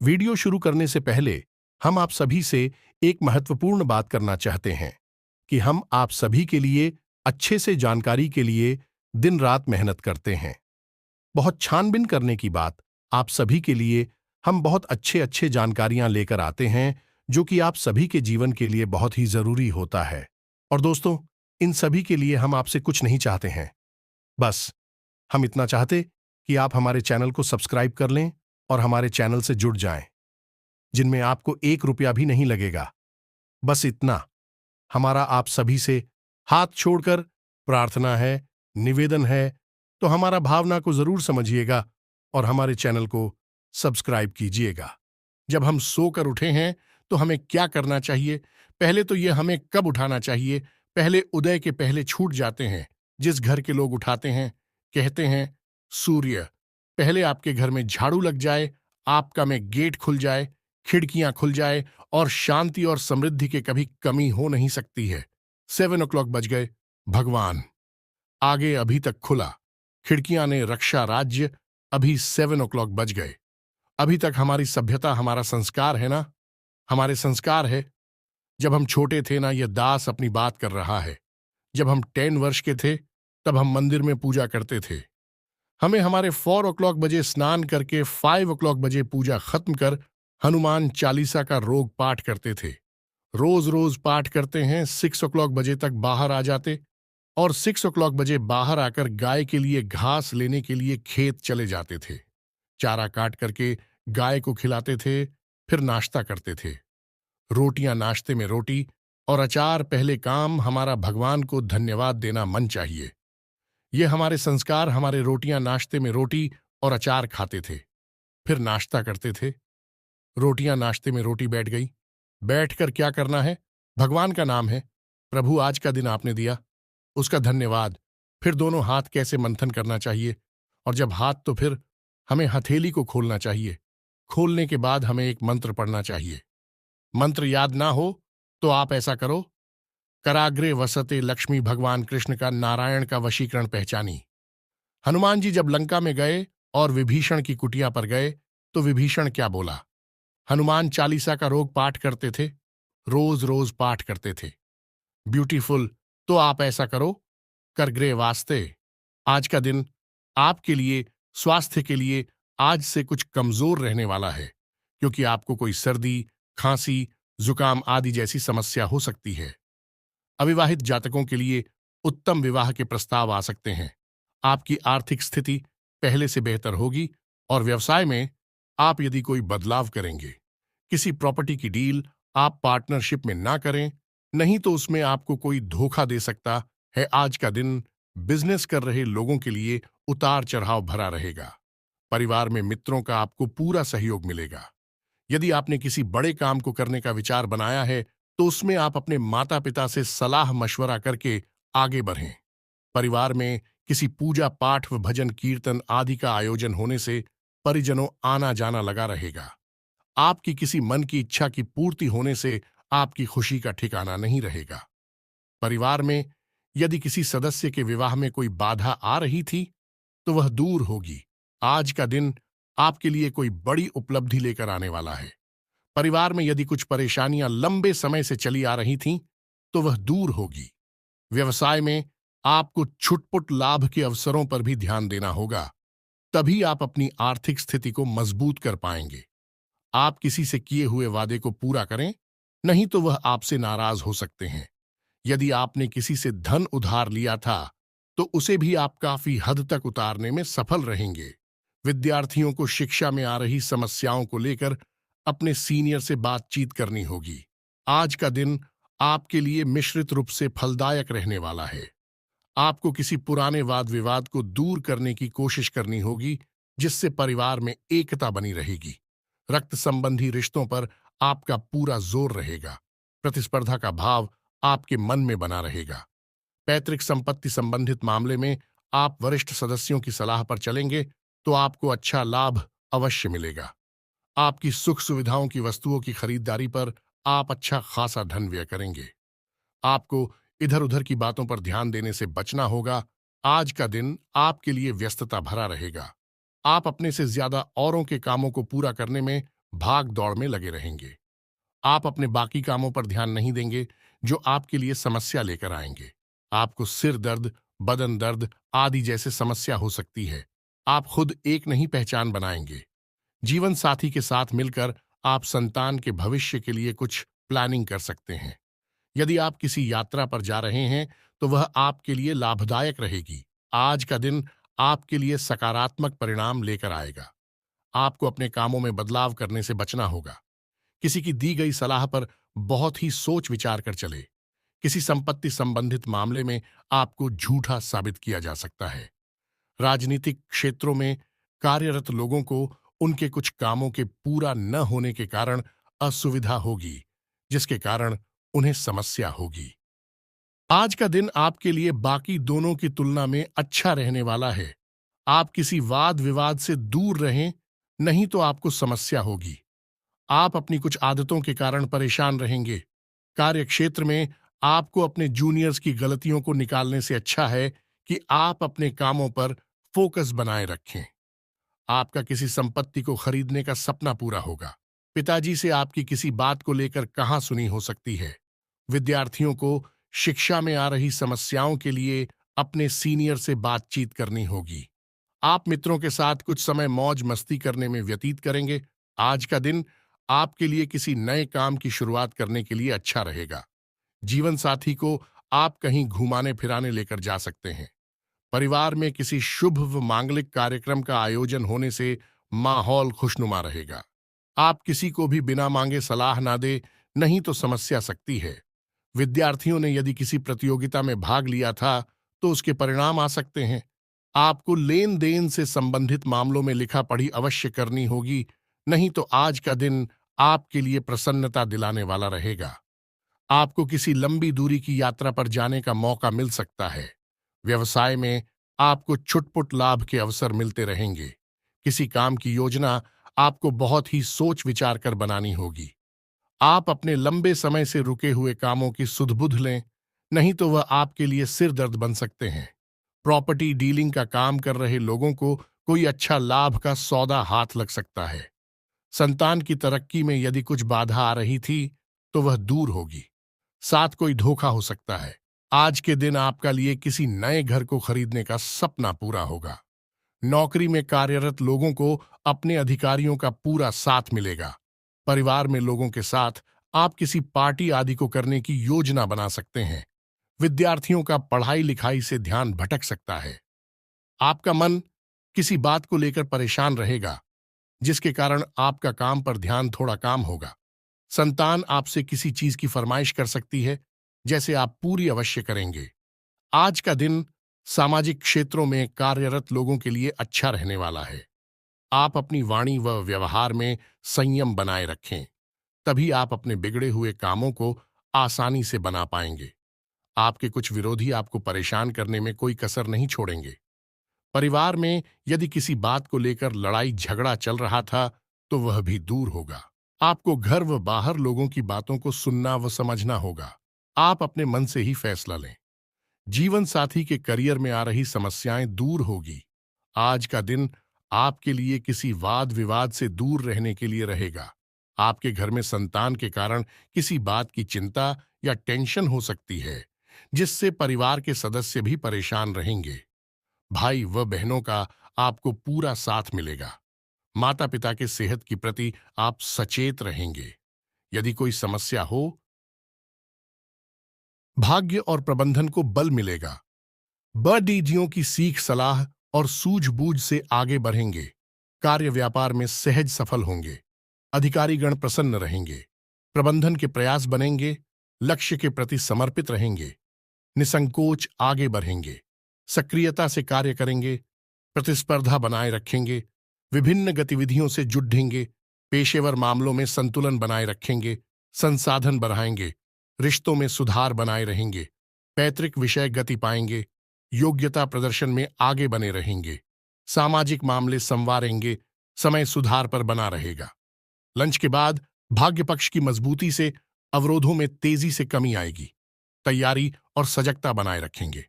Video शुरू करने से पहले हम आप सभी से एक महत्वपूर्ण बात करना चाहते हैं कि हम आप सभी के लिए अच्छे से जानकारी के लिए दिन रात मेहनत करते हैं। बहुत छानबीन करने की बात, आप सभी के लिए हम बहुत अच्छे अच्छे जानकारियां लेकर आते हैं जो कि आप सभी के जीवन के लिए बहुत ही जरूरी होता है। और दोस्तों, इन सभी के लिए हम आपसे कुछ नहीं चाहते हैं, बस हम इतना चाहते कि आप हमारे चैनल को सब्सक्राइब कर लें और हमारे चैनल से जुड़ जाएं, जिनमें आपको 1 रुपया भी नहीं लगेगा। बस इतना हमारा आप सभी से हाथ छोड़कर प्रार्थना है, निवेदन है, तो हमारा भावना को जरूर समझिएगा और हमारे चैनल को सब्सक्राइब कीजिएगा। जब हम सोकर उठे हैं तो हमें क्या करना चाहिए? पहले तो ये हमें कब उठाना चाहिए? पहले उदय के पहले छूट जाते हैं। जिस घर के लोग उठाते हैं, कहते हैं सूर्य पहले आपके घर में झाड़ू लग जाए, आपका में गेट खुल जाए, खिड़कियां खुल जाए और शांति और समृद्धि के कभी कमी हो नहीं सकती है। 7 o'clock बज गए, भगवान आगे अभी तक खुला, खिड़कियां ने रक्षा राज्य, अभी 7 o'clock बज गए। अभी तक हमारी सभ्यता हमारा संस्कार है ना, हमारे संस्कार है। जब हम छोटे थे ना, यह दास अपनी बात कर रहा है। जब हम 10 वर्ष के थे तब हम मंदिर में पूजा करते थे। हमें हमारे 4 o'clock बजे स्नान करके 5 o'clock बजे पूजा खत्म कर हनुमान चालीसा का रोग पाठ करते थे। रोज रोज पाठ करते हैं, 6 o'clock बजे तक बाहर आ जाते और 6 o'clock बजे बाहर आकर गाय के लिए घास लेने के लिए खेत चले जाते थे। चारा काट करके गाय को खिलाते थे, फिर नाश्ता करते थे। रोटियां नाश्ते में रोटी और अचार पहले काम। हमारा भगवान को धन्यवाद देना मन चाहिए। ये हमारे संस्कार, हमारे रोटियां नाश्ते में रोटी और अचार खाते थे, फिर नाश्ता करते थे। रोटियां नाश्ते में रोटी बैठ गई, बैठकर क्या करना है? भगवान का नाम है, प्रभु आज का दिन आपने दिया, उसका धन्यवाद। फिर दोनों हाथ कैसे मंथन करना चाहिए, और जब हाथ तो फिर हमें हथेली को खोलना चाहिए। खोलने के बाद हमें एक मंत्र पढ़ना चाहिए। मंत्र याद ना हो तो आप ऐसा करो, कराग्रे वसते लक्ष्मी, भगवान कृष्ण का नारायण का वशीकरण पहचानी। हनुमान जी जब लंका में गए और विभीषण की कुटिया पर गए तो विभीषण क्या बोला? हनुमान चालीसा का रोग पाठ करते थे, रोज रोज पाठ करते थे। ब्यूटीफुल, तो आप ऐसा करो, करग्रे वास्ते। आज का दिन आपके लिए, स्वास्थ्य के लिए आज से कुछ कमजोर रहने वाला है, क्योंकि आपको कोई सर्दी, खांसी, जुकाम आदि जैसी समस्या हो सकती है। अविवाहित जातकों के लिए उत्तम विवाह के प्रस्ताव आ सकते हैं। आपकी आर्थिक स्थिति पहले से बेहतर होगी और व्यवसाय में आप यदि कोई बदलाव करेंगे। किसी प्रॉपर्टी की डील आप पार्टनरशिप में ना करें, नहीं तो उसमें आपको कोई धोखा दे सकता है। आज का दिन बिजनेस कर रहे लोगों के लिए उतार चढ़ाव भरा रहेगा। परिवार में मित्रों का आपको पूरा सहयोग मिलेगा। यदि आपने किसी बड़े काम को करने का विचार बनाया है तो उसमें आप अपने माता पिता से सलाह मशवरा करके आगे बढ़ें। परिवार में किसी पूजा पाठ व भजन कीर्तन आदि का आयोजन होने से परिजनों आना जाना लगा रहेगा। आपकी किसी मन की इच्छा की पूर्ति होने से आपकी खुशी का ठिकाना नहीं रहेगा। परिवार में यदि किसी सदस्य के विवाह में कोई बाधा आ रही थी तो वह दूर होगी। आज का दिन आपके लिए कोई बड़ी उपलब्धि लेकर आने वाला है। परिवार में यदि कुछ परेशानियां लंबे समय से चली आ रही थीं तो वह दूर होगी। व्यवसाय में आपको छुटपुट लाभ के अवसरों पर भी ध्यान देना होगा, तभी आप अपनी आर्थिक स्थिति को मजबूत कर पाएंगे। आप किसी से किए हुए वादे को पूरा करें, नहीं तो वह आपसे नाराज हो सकते हैं। यदि आपने किसी से धन उधार लिया था तो उसे भी आप काफी हद तक उतारने में सफल रहेंगे। विद्यार्थियों को शिक्षा में आ रही समस्याओं को लेकर अपने सीनियर से बातचीत करनी होगी। आज का दिन आपके लिए मिश्रित रूप से फलदायक रहने वाला है। आपको किसी पुराने वाद विवाद को दूर करने की कोशिश करनी होगी, जिससे परिवार में एकता बनी रहेगी। रक्त संबंधी रिश्तों पर आपका पूरा जोर रहेगा। प्रतिस्पर्धा का भाव आपके मन में बना रहेगा। पैतृक संपत्ति संबंधित मामले में आप वरिष्ठ सदस्यों की सलाह पर चलेंगे तो आपको अच्छा लाभ अवश्य मिलेगा। आपकी सुख सुविधाओं की वस्तुओं की खरीदारी पर आप अच्छा खासा धन व्यय करेंगे। आपको इधर उधर की बातों पर ध्यान देने से बचना होगा। आज का दिन आपके लिए व्यस्तता भरा रहेगा। आप अपने से ज्यादा औरों के कामों को पूरा करने में भाग दौड़ में लगे रहेंगे। आप अपने बाकी कामों पर ध्यान नहीं देंगे जो आपके लिए समस्या लेकर आएंगे। आपको सिर दर्द, बदन दर्द आदि जैसे समस्या हो सकती है। आप खुद एक नहीं पहचान बनाएंगे। जीवन साथी के साथ मिलकर आप संतान के भविष्य के लिए कुछ प्लानिंग कर सकते हैं। यदि आप किसी यात्रा पर जा रहे हैं तो वह आपके लिए लाभदायक रहेगी। आज का दिन आपके लिए सकारात्मक परिणाम लेकर आएगा। आपको अपने कामों में बदलाव करने से बचना होगा। किसी की दी गई सलाह पर बहुत ही सोच विचार कर चले। किसी संपत्ति संबंधित मामले में आपको झूठा साबित किया जा सकता है। राजनीतिक क्षेत्रों में कार्यरत लोगों को उनके कुछ कामों के पूरा न होने के कारण असुविधा होगी, जिसके कारण उन्हें समस्या होगी। आज का दिन आपके लिए बाकी दोनों की तुलना में अच्छा रहने वाला है। आप किसी वाद विवाद से दूर रहें, नहीं तो आपको समस्या होगी। आप अपनी कुछ आदतों के कारण परेशान रहेंगे। कार्यक्षेत्र में आपको अपने जूनियर्स की गलतियों को निकालने से अच्छा है कि आप अपने कामों पर फोकस बनाए रखें। आपका किसी संपत्ति को खरीदने का सपना पूरा होगा। पिताजी से आपकी किसी बात को लेकर कहाँ सुनी हो सकती है। विद्यार्थियों को शिक्षा में आ रही समस्याओं के लिए अपने सीनियर से बातचीत करनी होगी। आप मित्रों के साथ कुछ समय मौज मस्ती करने में व्यतीत करेंगे। आज का दिन आपके लिए किसी नए काम की शुरुआत करने के लिए अच्छा रहेगा। जीवन साथी को आप कहीं घुमाने फिराने लेकर जा सकते हैं। परिवार में किसी शुभ व मांगलिक कार्यक्रम का आयोजन होने से माहौल खुशनुमा रहेगा। आप किसी को भी बिना मांगे सलाह ना दे, नहीं तो समस्या सकती है। विद्यार्थियों ने यदि किसी प्रतियोगिता में भाग लिया था तो उसके परिणाम आ सकते हैं। आपको लेन देन से संबंधित मामलों में लिखा पढ़ी अवश्य करनी होगी, नहीं तो आज का दिन आपके लिए प्रसन्नता दिलाने वाला रहेगा। आपको किसी लंबी दूरी की यात्रा पर जाने का मौका मिल सकता है। व्यवसाय में आपको छुटपुट लाभ के अवसर मिलते रहेंगे। किसी काम की योजना आपको बहुत ही सोच विचार कर बनानी होगी। आप अपने लंबे समय से रुके हुए कामों की सुध-बुध लें, नहीं तो वह आपके लिए सिर दर्द बन सकते हैं। प्रॉपर्टी डीलिंग का काम कर रहे लोगों को कोई अच्छा लाभ का सौदा हाथ लग सकता है। संतान की तरक्की में यदि कुछ बाधा आ रही थी, तो वह दूर होगी। साथ कोई धोखा हो सकता है। आज के दिन आपका लिए किसी नए घर को खरीदने का सपना पूरा होगा। नौकरी में कार्यरत लोगों को अपने अधिकारियों का पूरा साथ मिलेगा। परिवार में लोगों के साथ आप किसी पार्टी आदि को करने की योजना बना सकते हैं। विद्यार्थियों का पढ़ाई लिखाई से ध्यान भटक सकता है। आपका मन किसी बात को लेकर परेशान रहेगा, जिसके कारण आपका काम पर ध्यान थोड़ा काम होगा। संतान आपसे किसी चीज की फरमाइश कर सकती है, जैसे आप पूरी अवश्य करेंगे। आज का दिन सामाजिक क्षेत्रों में कार्यरत लोगों के लिए अच्छा रहने वाला है। आप अपनी वाणी व व्यवहार में संयम बनाए रखें, तभी आप अपने बिगड़े हुए कामों को आसानी से बना पाएंगे। आपके कुछ विरोधी आपको परेशान करने में कोई कसर नहीं छोड़ेंगे। परिवार में यदि किसी बात को लेकर लड़ाई झगड़ा चल रहा था, तो वह भी दूर होगा। आपको घर व बाहर लोगों की बातों को सुनना व समझना होगा। आप अपने मन से ही फैसला लें। जीवन साथी के करियर में आ रही समस्याएं दूर होगी। आज का दिन आपके लिए किसी वाद विवाद से दूर रहने के लिए रहेगा। आपके घर में संतान के कारण किसी बात की चिंता या टेंशन हो सकती है, जिससे परिवार के सदस्य भी परेशान रहेंगे। भाई व बहनों का आपको पूरा साथ मिलेगा। माता पिता के सेहत की प्रति आप सचेत रहेंगे। यदि कोई समस्या हो, भाग्य और प्रबंधन को बल मिलेगा। बड़ीजियों की सीख सलाह और सूझबूझ से आगे बढ़ेंगे। कार्य व्यापार में सहज सफल होंगे। अधिकारीगण प्रसन्न रहेंगे। प्रबंधन के प्रयास बनेंगे। लक्ष्य के प्रति समर्पित रहेंगे। निसंकोच आगे बढ़ेंगे। सक्रियता से कार्य करेंगे। प्रतिस्पर्धा बनाए रखेंगे। विभिन्न गतिविधियों से जुड़ेंगे। पेशेवर मामलों में संतुलन बनाए रखेंगे। संसाधन बढ़ाएंगे। रिश्तों में सुधार बनाए रहेंगे। पैतृक विषय गति पाएंगे। योग्यता प्रदर्शन में आगे बने रहेंगे। सामाजिक मामले संवारेंगे। समय सुधार पर बना रहेगा। लंच के बाद भाग्य पक्ष की मजबूती से अवरोधों में तेजी से कमी आएगी। तैयारी और सजगता बनाए रखेंगे।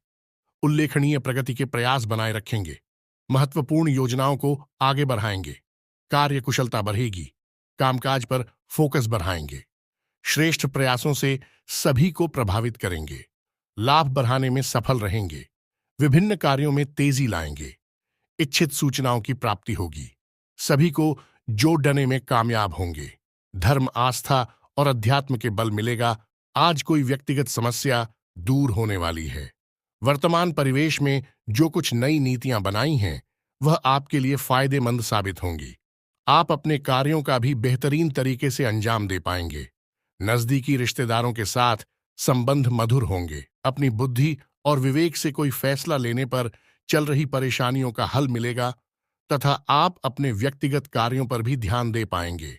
उल्लेखनीय प्रगति के प्रयास बनाए रखेंगे। महत्वपूर्ण योजनाओं को आगे बढ़ाएंगे। कार्य कुशलता बढ़ेगी। कामकाज पर फोकस बढ़ाएंगे। श्रेष्ठ प्रयासों से सभी को प्रभावित करेंगे। लाभ बढ़ाने में सफल रहेंगे। विभिन्न कार्यों में तेजी लाएंगे। इच्छित सूचनाओं की प्राप्ति होगी। सभी को जोड़ देने में कामयाब होंगे। धर्म, आस्था और अध्यात्म के बल मिलेगा। आज कोई व्यक्तिगत समस्या दूर होने वाली है। वर्तमान परिवेश में जो कुछ नई नीतियां बनाई हैं वह आपके लिए फायदेमंद साबित होंगी। आप अपने कार्यों का भी बेहतरीन तरीके से अंजाम दे पाएंगे। नजदीकी रिश्तेदारों के साथ संबंध मधुर होंगे। अपनी बुद्धि और विवेक से कोई फैसला लेने पर चल रही परेशानियों का हल मिलेगा तथा आप अपने व्यक्तिगत कार्यों पर भी ध्यान दे पाएंगे।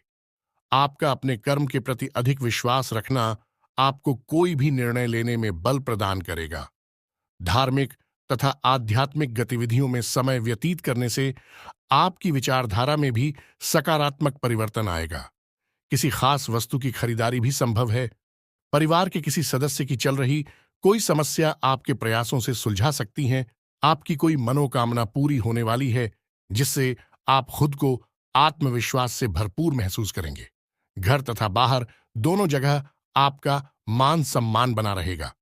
आपका अपने कर्म के प्रति अधिक विश्वास रखना आपको कोई भी निर्णय लेने में बल प्रदान करेगा। धार्मिक तथा आध्यात्मिक गतिविधियों में समय व्यतीत करने से आपकी विचारधारा में भी सकारात्मक परिवर्तन आएगा। किसी खास वस्तु की खरीदारी भी संभव है। परिवार के किसी सदस्य की चल रही कोई समस्या आपके प्रयासों से सुलझा सकती है। आपकी कोई मनोकामना पूरी होने वाली है जिससे आप खुद को आत्मविश्वास से भरपूर महसूस करेंगे। घर तथा बाहर दोनों जगह आपका मान सम्मान बना रहेगा।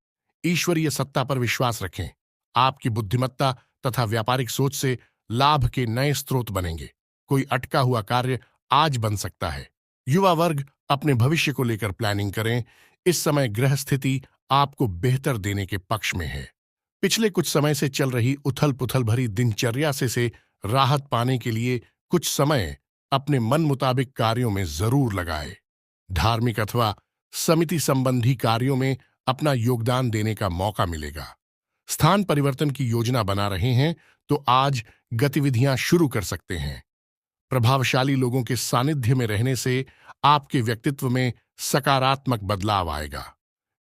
ईश्वरीय सत्ता पर विश्वास रखें। आपकी बुद्धिमत्ता तथा व्यापारिक सोच से लाभ के नए स्रोत बनेंगे। कोई अटका हुआ कार्य आज बन सकता है। युवा वर्ग अपने भविष्य को लेकर प्लानिंग करें। इस समय ग्रह स्थिति आपको बेहतर देने के पक्ष में है। पिछले कुछ समय से चल रही उथल पुथल भरी दिनचर्या से राहत पाने के लिए कुछ समय अपने मन मुताबिक कार्यों में जरूर लगाए। धार्मिक अथवा समिति संबंधी कार्यों में अपना योगदान देने का मौका मिलेगा। स्थान परिवर्तन की योजना बना रहे हैं तो आज गतिविधियां शुरू कर सकते हैं। प्रभावशाली लोगों के सानिध्य में रहने से आपके व्यक्तित्व में सकारात्मक बदलाव आएगा।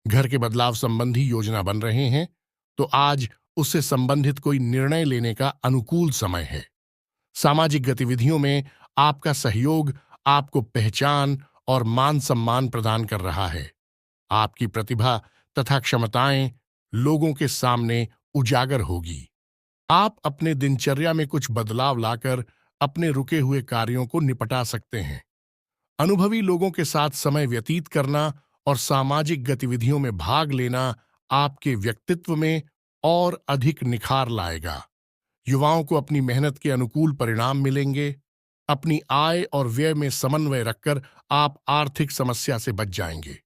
घर के बदलाव संबंधी योजना बन रहे हैं तो आज उससे संबंधित कोई निर्णय लेने का अनुकूल समय है। सामाजिक गतिविधियों में आपका सहयोग आपको पहचान और मान सम्मान प्रदान कर रहा है। आपकी प्रतिभा तथा क्षमताएं लोगों के सामने उजागर होगी। आप अपने दिनचर्या में कुछ बदलाव लाकर अपने रुके हुए कार्यों को निपटा सकते हैं। अनुभवी लोगों के साथ समय व्यतीत करना और सामाजिक गतिविधियों में भाग लेना आपके व्यक्तित्व में और अधिक निखार लाएगा। युवाओं को अपनी मेहनत के अनुकूल परिणाम मिलेंगे। अपनी आय और व्यय में समन्वय रखकर आप आर्थिक समस्या से बच जाएंगे।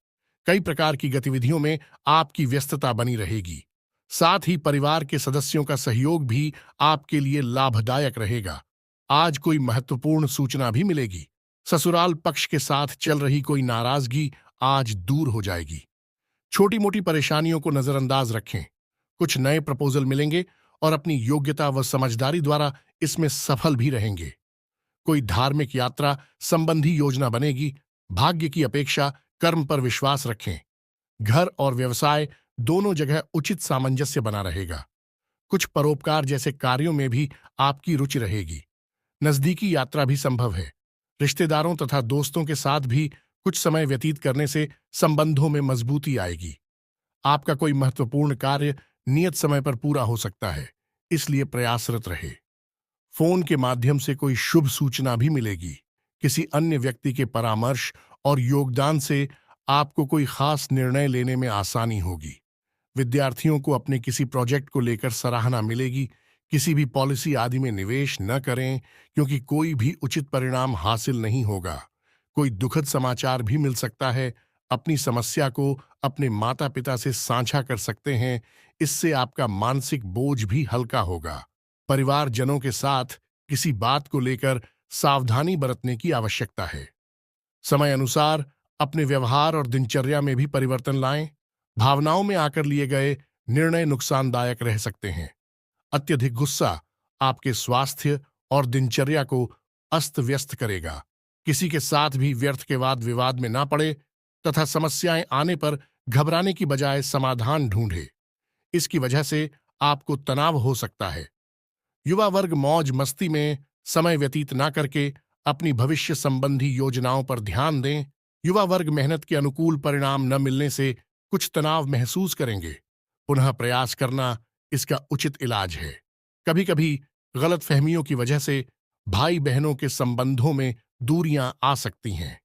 कई प्रकार की गतिविधियों में आपकी व्यस्तता बनी रहेगी। साथ ही परिवार के सदस्यों का सहयोग भी आपके लिए लाभदायक रहेगा। आज कोई महत्वपूर्ण सूचना भी मिलेगी। ससुराल पक्ष के साथ चल रही कोई नाराजगी आज दूर हो जाएगी। छोटी मोटी परेशानियों को नजरअंदाज रखें। कुछ नए प्रपोजल मिलेंगे और अपनी योग्यता व समझदारी द्वारा इसमें सफल भी रहेंगे। कोई धार्मिक यात्रा संबंधी योजना बनेगी। भाग्य की अपेक्षा कर्म पर विश्वास रखें। घर और व्यवसाय दोनों जगह उचित सामंजस्य बना रहेगा। कुछ परोपकार जैसे कार्यों में भी आपकी रुचि रहेगी। नजदीकी यात्रा भी संभव है। रिश्तेदारों तथा दोस्तों के साथ भी कुछ समय व्यतीत करने से संबंधों में मजबूती आएगी। आपका कोई महत्वपूर्ण कार्य नियत समय पर पूरा हो सकता है, इसलिए प्रयासरत रहे। फोन के माध्यम से कोई शुभ सूचना भी मिलेगी। किसी अन्य व्यक्ति के परामर्श और योगदान से आपको कोई खास निर्णय लेने में आसानी होगी। विद्यार्थियों को अपने किसी प्रोजेक्ट को लेकर सराहना मिलेगी। किसी भी पॉलिसी आदि में निवेश न करें क्योंकि कोई भी उचित परिणाम हासिल नहीं होगा। कोई दुखद समाचार भी मिल सकता है। अपनी समस्या को अपने माता पिता से साझा कर सकते हैं। इससे आपका मानसिक बोझ भी हल्का होगा। परिवारजनों के साथ किसी बात को लेकर सावधानी बरतने की आवश्यकता है। समय अनुसार अपने व्यवहार और दिनचर्या में भी परिवर्तन लाएं। भावनाओं में आकर लिए गए निर्णय नुकसानदायक रह सकते हैं। अत्यधिक गुस्सा आपके स्वास्थ्य और दिनचर्या को अस्त व्यस्त करेगा। किसी के साथ भी व्यर्थ के वाद विवाद में ना पड़े तथा समस्याएं आने पर घबराने की बजाय समाधान ढूंढे। इसकी वजह से आपको तनाव हो सकता है। युवा वर्ग मौज मस्ती में समय व्यतीत ना करके अपनी भविष्य संबंधी योजनाओं पर ध्यान दें। युवा वर्ग मेहनत के अनुकूल परिणाम न मिलने से कुछ तनाव महसूस करेंगे। पुनः प्रयास करना इसका उचित इलाज है। कभी कभी गलतफहमियों की वजह से भाई बहनों के संबंधों में दूरियां आ सकती हैं।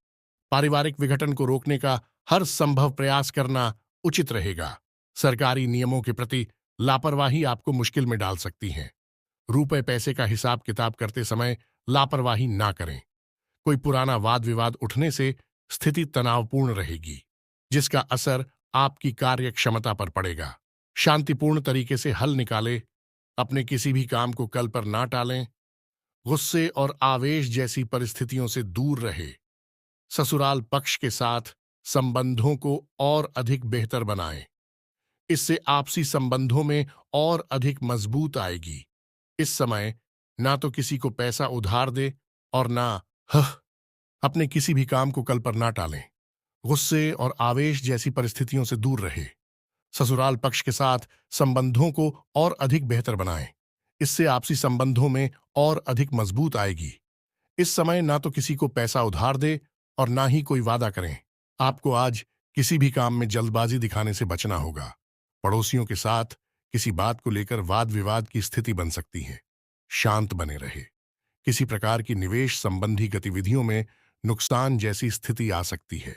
पारिवारिक विघटन को रोकने का हर संभव प्रयास करना उचित रहेगा। सरकारी नियमों के प्रति लापरवाही आपको मुश्किल में डाल सकती है। रुपए पैसे का हिसाब किताब करते समय लापरवाही ना करें। कोई पुराना वाद विवाद उठने से स्थिति तनावपूर्ण रहेगी, जिसका असर आपकी कार्य क्षमता पर पड़ेगा। शांतिपूर्ण तरीके से हल निकालें। अपने किसी भी काम को कल पर ना टालें। गुस्से और आवेश जैसी परिस्थितियों से दूर रहे। ससुराल पक्ष के साथ संबंधों को और अधिक बेहतर बनाएं। इससे आपसी संबंधों में और अधिक मजबूत आएगी। इस समय ना तो किसी को पैसा उधार दे और ना हह अपने किसी भी काम को कल पर ना टालें। गुस्से और आवेश जैसी परिस्थितियों से दूर रहे। ससुराल पक्ष के साथ संबंधों को और अधिक बेहतर बनाएं। इससे आपसी संबंधों में और अधिक मजबूत आएगी। इस समय ना तो किसी को पैसा उधार दे और ना ही कोई वादा करें। आपको आज किसी भी काम में जल्दबाजी दिखाने से बचना होगा। पड़ोसियों के साथ किसी बात को लेकर वाद विवाद की स्थिति बन सकती है। शांत बने रहे। किसी प्रकार की निवेश संबंधी गतिविधियों में नुकसान जैसी स्थिति आ सकती है।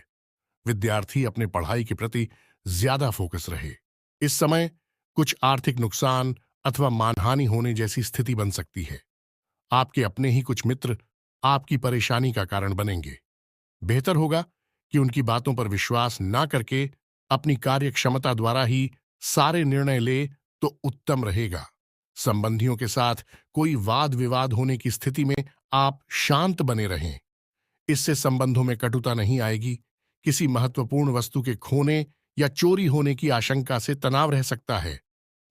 विद्यार्थी अपने पढ़ाई के प्रति ज्यादा फोकस रहे। इस समय कुछ आर्थिक नुकसान अथवा मानहानि होने जैसी स्थिति बन सकती है। आपके अपने ही कुछ मित्र आपकी परेशानी का कारण बनेंगे। बेहतर होगा कि उनकी बातों पर विश्वास ना करके अपनी कार्य क्षमता द्वारा ही सारे निर्णय ले तो उत्तम रहेगा। संबंधियों के साथ कोई वाद विवाद होने की स्थिति में आप शांत बने रहें। इससे संबंधों में कटुता नहीं आएगी। किसी महत्वपूर्ण वस्तु के खोने या चोरी होने की आशंका से तनाव रह सकता है,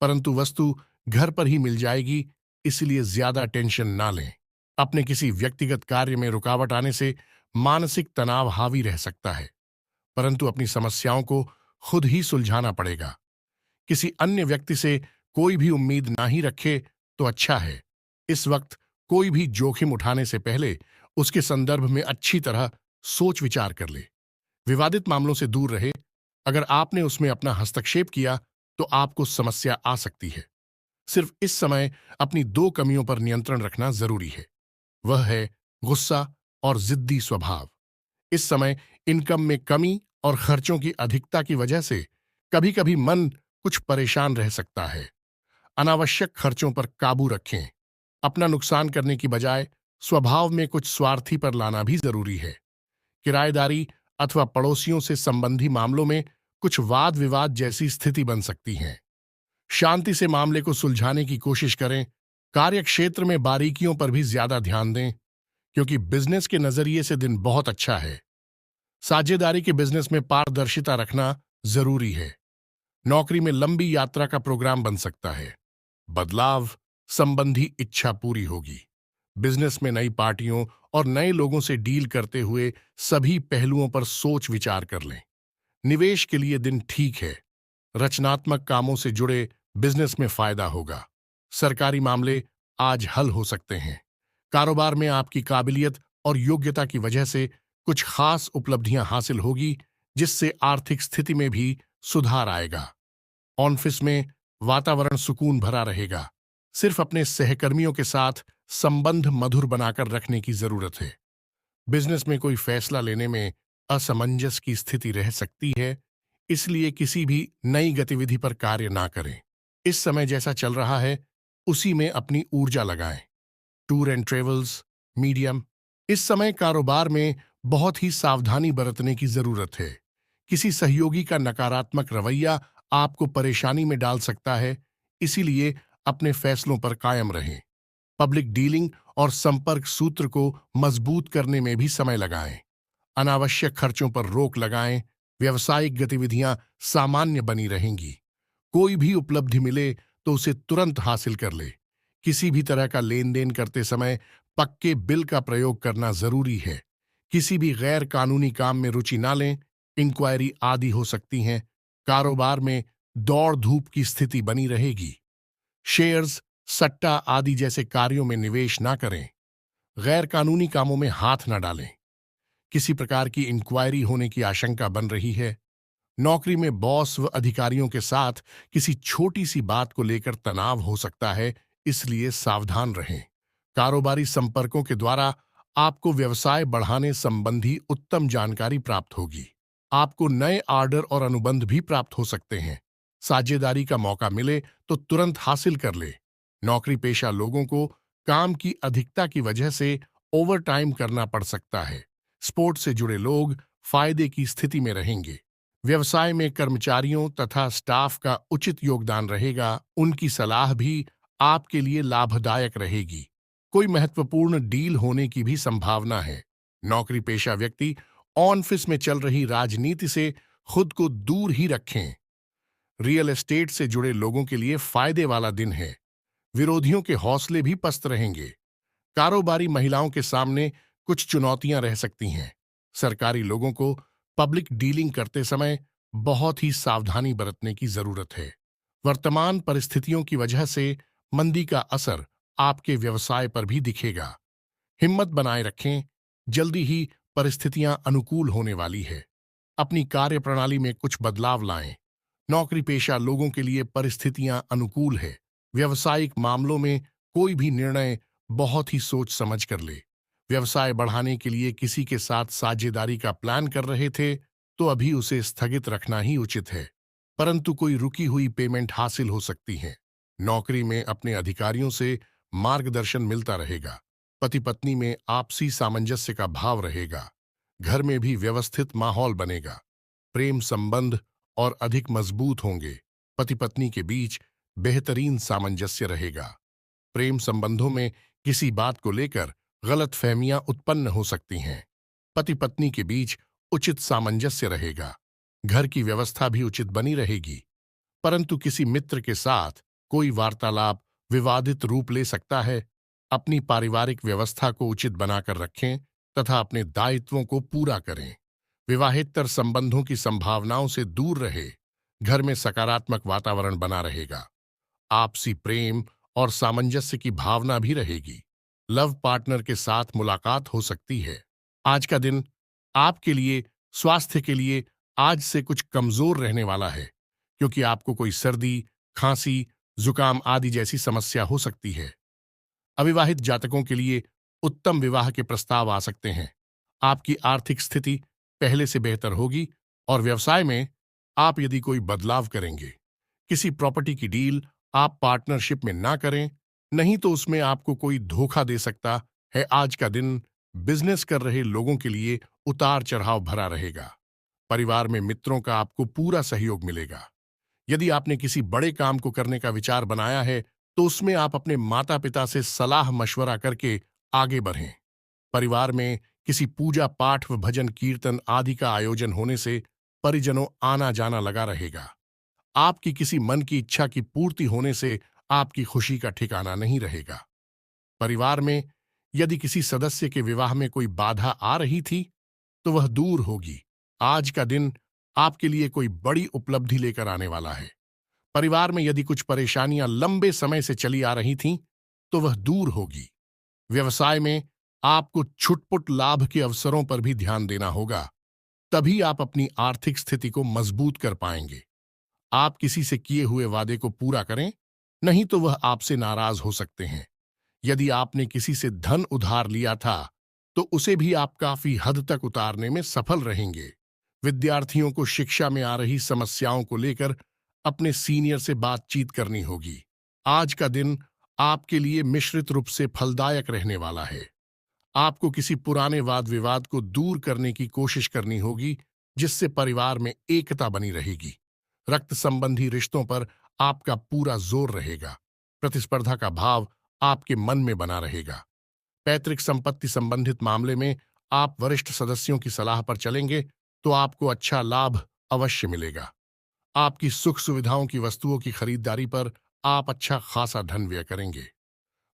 परंतु वस्तु घर पर ही मिल जाएगी, इसलिए ज्यादा टेंशन ना लें। अपने किसी व्यक्तिगत कार्य में रुकावट आने से मानसिक तनाव हावी रह सकता है, परंतु अपनी समस्याओं को खुद ही सुलझाना पड़ेगा। किसी अन्य व्यक्ति से कोई भी उम्मीद ना ही रखे तो अच्छा है। इस वक्त कोई भी जोखिम उठाने से पहले उसके संदर्भ में अच्छी तरह सोच विचार कर ले। विवादित मामलों से दूर रहे। अगर आपने उसमें अपना हस्तक्षेप किया तो आपको समस्या आ सकती है। सिर्फ इस समय अपनी दो कमियों पर नियंत्रण रखना जरूरी है। वह है गुस्सा और जिद्दी स्वभाव। इस समय इनकम में कमी और खर्चों की अधिकता की वजह से कभी कभी मन कुछ परेशान रह सकता है। अनावश्यक खर्चों पर काबू रखें। अपना नुकसान करने की बजाय स्वभाव में कुछ स्वार्थी पर लाना भी जरूरी है। किराएदारी अथवा पड़ोसियों से संबंधी मामलों में कुछ वाद विवाद जैसी स्थिति बन सकती है। शांति से मामले को सुलझाने की कोशिश करें। कार्य क्षेत्र में बारीकियों पर भी ज्यादा ध्यान दें, क्योंकि बिजनेस के नजरिए से दिन बहुत अच्छा है। साझेदारी के बिजनेस में पारदर्शिता रखना जरूरी है। नौकरी में लंबी यात्रा का प्रोग्राम बन सकता है। बदलाव संबंधी इच्छा पूरी होगी। बिजनेस में नई पार्टियों और नए लोगों से डील करते हुए सभी पहलुओं पर सोच विचार कर लें। निवेश के लिए दिन ठीक है। रचनात्मक कामों से जुड़े बिजनेस में फायदा होगा। सरकारी मामले आज हल हो सकते हैं। कारोबार में आपकी काबिलियत और योग्यता की वजह से कुछ खास उपलब्धियां हासिल होगी, जिससे आर्थिक स्थिति में भी सुधार आएगा। ऑफिस में वातावरण सुकून भरा रहेगा। सिर्फ अपने सहकर्मियों के साथ संबंध मधुर बनाकर रखने की जरूरत है। बिजनेस में कोई फैसला लेने में असमंजस की स्थिति रह सकती है, इसलिए किसी भी नई गतिविधि पर कार्य ना करें। इस समय जैसा चल रहा है उसी में अपनी ऊर्जा लगाएं। Tour and travels medium. इस समय कारोबार में बहुत ही सावधानी बरतने की जरूरत है। किसी सहयोगी का नकारात्मक रवैया आपको परेशानी में डाल सकता है, इसीलिए अपने फैसलों पर कायम रहें। पब्लिक डीलिंग और संपर्क सूत्र को मजबूत करने में भी समय लगाएं। अनावश्यक खर्चों पर रोक लगाएं। व्यावसायिक गतिविधियां सामान्य बनी रहेंगी। कोई भी उपलब्धि मिले तो उसे तुरंत हासिल कर ले। किसी भी तरह का लेन देन करते समय पक्के बिल का प्रयोग करना जरूरी है। किसी भी गैर कानूनी काम में रुचि ना लें। इंक्वायरी आदि हो सकती हैं। कारोबार में दौड़ धूप की स्थिति बनी रहेगी। शेयर्स, सट्टा आदि जैसे कार्यों में निवेश ना करें। गैर कानूनी कामों में हाथ ना डालें। किसी प्रकार की इंक्वायरी होने की आशंका बन रही है। नौकरी में बॉस व अधिकारियों के साथ किसी छोटी सी बात को लेकर तनाव हो सकता है, इसलिए सावधान रहें। कारोबारी संपर्कों के द्वारा आपको व्यवसाय बढ़ाने संबंधी उत्तम जानकारी प्राप्त होगी। आपको नए ऑर्डर और अनुबंध भी प्राप्त हो सकते हैं। साझेदारी का मौका मिले तो तुरंत हासिल कर ले। नौकरी पेशा लोगों को काम की अधिकता की वजह से ओवरटाइम करना पड़ सकता है। स्पोर्ट्स से जुड़े लोग फायदे की स्थिति में रहेंगे। व्यवसाय में कर्मचारियों तथा स्टाफ का उचित योगदान रहेगा। उनकी सलाह भी आपके लिए लाभदायक रहेगी। कोई महत्वपूर्ण डील होने की भी संभावना है। नौकरी पेशा व्यक्ति ऑफिस में चल रही राजनीति से खुद को दूर ही रखें। रियल एस्टेट से जुड़े लोगों के लिए फायदे वाला दिन है। विरोधियों के हौसले भी पस्त रहेंगे। कारोबारी महिलाओं के सामने कुछ चुनौतियां रह सकती हैं। सरकारी लोगों को पब्लिक डीलिंग करते समय बहुत ही सावधानी बरतने की जरूरत है। वर्तमान परिस्थितियों की वजह से मंदी का असर आपके व्यवसाय पर भी दिखेगा। हिम्मत बनाए रखें, जल्दी ही परिस्थितियां अनुकूल होने वाली है। अपनी कार्यप्रणाली में कुछ बदलाव लाएं। नौकरी पेशा लोगों के लिए परिस्थितियां अनुकूल है। व्यावसायिक मामलों में कोई भी निर्णय बहुत ही सोच समझ कर ले। व्यवसाय बढ़ाने के लिए किसी के साथ साझेदारी का प्लान कर रहे थे तो अभी उसे स्थगित रखना ही उचित है, परंतु कोई रुकी हुई पेमेंट हासिल हो सकती है। नौकरी में अपने अधिकारियों से मार्गदर्शन मिलता रहेगा। पति पत्नी में आपसी सामंजस्य का भाव रहेगा। घर में भी व्यवस्थित माहौल बनेगा। प्रेम संबंध और अधिक मजबूत होंगे। पति पत्नी के बीच बेहतरीन सामंजस्य रहेगा। प्रेम संबंधों में किसी बात को लेकर गलतफहमियां उत्पन्न हो सकती हैं। पति पत्नी के बीच उचित सामंजस्य रहेगा। घर की व्यवस्था भी उचित बनी रहेगी, परंतु किसी मित्र के साथ कोई वार्तालाप विवादित रूप ले सकता है। अपनी पारिवारिक व्यवस्था को उचित बनाकर रखें तथा अपने दायित्वों को पूरा करें। विवाहेतर संबंधों की संभावनाओं से दूर रहे। घर में सकारात्मक वातावरण बना रहेगा। आपसी प्रेम और सामंजस्य की भावना भी रहेगी। लव पार्टनर के साथ मुलाकात हो सकती है। आज का दिन आपके लिए स्वास्थ्य के लिए आज से कुछ कमजोर रहने वाला है, क्योंकि आपको कोई सर्दी, खांसी, जुकाम आदि जैसी समस्या हो सकती है। अविवाहित जातकों के लिए उत्तम विवाह के प्रस्ताव आ सकते हैं। आपकी आर्थिक स्थिति पहले से बेहतर होगी और व्यवसाय में आप यदि कोई बदलाव करेंगे, किसी प्रॉपर्टी की डील आप पार्टनरशिप में ना करें, नहीं तो उसमें आपको कोई धोखा दे सकता है। आज का दिन बिजनेस कर रहे लोगों के लिए उतार चढ़ाव भरा रहेगा। परिवार में मित्रों का आपको पूरा सहयोग मिलेगा। यदि आपने किसी बड़े काम को करने का विचार बनाया है तो उसमें आप अपने माता पिता से सलाह मशवरा करके आगे बढ़ें। परिवार में किसी पूजा पाठ व भजन कीर्तन आदि का आयोजन होने से परिजनों आना जाना लगा रहेगा। आपकी किसी मन की इच्छा की पूर्ति होने से आपकी खुशी का ठिकाना नहीं रहेगा। परिवार में यदि किसी सदस्य के विवाह में कोई बाधा आ रही थी तो वह दूर होगी। आज का दिन आपके लिए कोई बड़ी उपलब्धि लेकर आने वाला है। परिवार में यदि कुछ परेशानियां लंबे समय से चली आ रही थीं तो वह दूर होगी। व्यवसाय में आपको छुटपुट लाभ के अवसरों पर भी ध्यान देना होगा, तभी आप अपनी आर्थिक स्थिति को मजबूत कर पाएंगे। आप किसी से किए हुए वादे को पूरा करें, नहीं तो वह आपसे नाराज हो सकते हैं। यदि आपने किसी से धन उधार लिया था तो उसे भी आप काफी हद तक उतारने में सफल रहेंगे। विद्यार्थियों को शिक्षा में आ रही समस्याओं को लेकर अपने सीनियर से बातचीत करनी होगी। आज का दिन आपके लिए मिश्रित रूप से फलदायक रहने वाला है। आपको किसी पुराने वाद विवाद को दूर करने की कोशिश करनी होगी, जिससे परिवार में एकता बनी रहेगी। रक्त संबंधी रिश्तों पर आपका पूरा जोर रहेगा। प्रतिस्पर्धा का भाव आपके मन में बना रहेगा। पैतृक संपत्ति संबंधित मामले में आप वरिष्ठ सदस्यों की सलाह पर चलेंगे तो आपको अच्छा लाभ अवश्य मिलेगा। आपकी सुख सुविधाओं की वस्तुओं की खरीदारी पर आप अच्छा खासा धन व्यय करेंगे।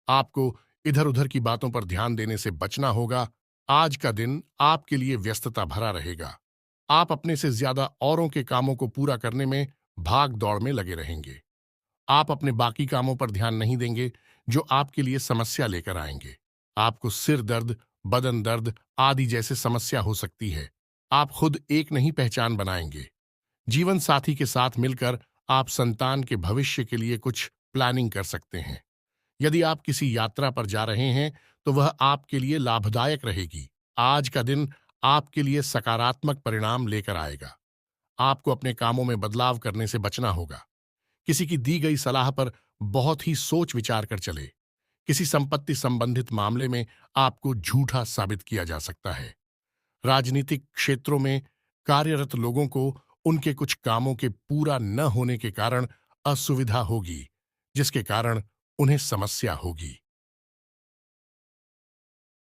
आपको इधर उधर की बातों पर ध्यान देने से बचना होगा। आज का दिन आपके लिए व्यस्तता भरा रहेगा। आप अपने से ज्यादा औरों के कामों को पूरा करने में भाग दौड़ में लगे रहेंगे। आप अपने बाकी कामों पर ध्यान नहीं देंगे जो आपके लिए समस्या लेकर आएंगे। आपको सिर दर्द, बदन दर्द आदि जैसे समस्या हो सकती है। आप खुद एक नहीं पहचान बनाएंगे। जीवन साथी के साथ मिलकर आप संतान के भविष्य के लिए कुछ प्लानिंग कर सकते हैं। यदि आप किसी यात्रा पर जा रहे हैं तो वह आपके लिए लाभदायक रहेगी। आज का दिन आपके लिए सकारात्मक परिणाम लेकर आएगा। आपको अपने कामों में बदलाव करने से बचना होगा। किसी की दी गई सलाह पर बहुत ही सोच विचार कर चले। किसी संपत्ति संबंधित मामले में आपको झूठा साबित किया जा सकता है। राजनीतिक क्षेत्रों में कार्यरत लोगों को उनके कुछ कामों के पूरा न होने के कारण असुविधा होगी, जिसके कारण उन्हें समस्या होगी।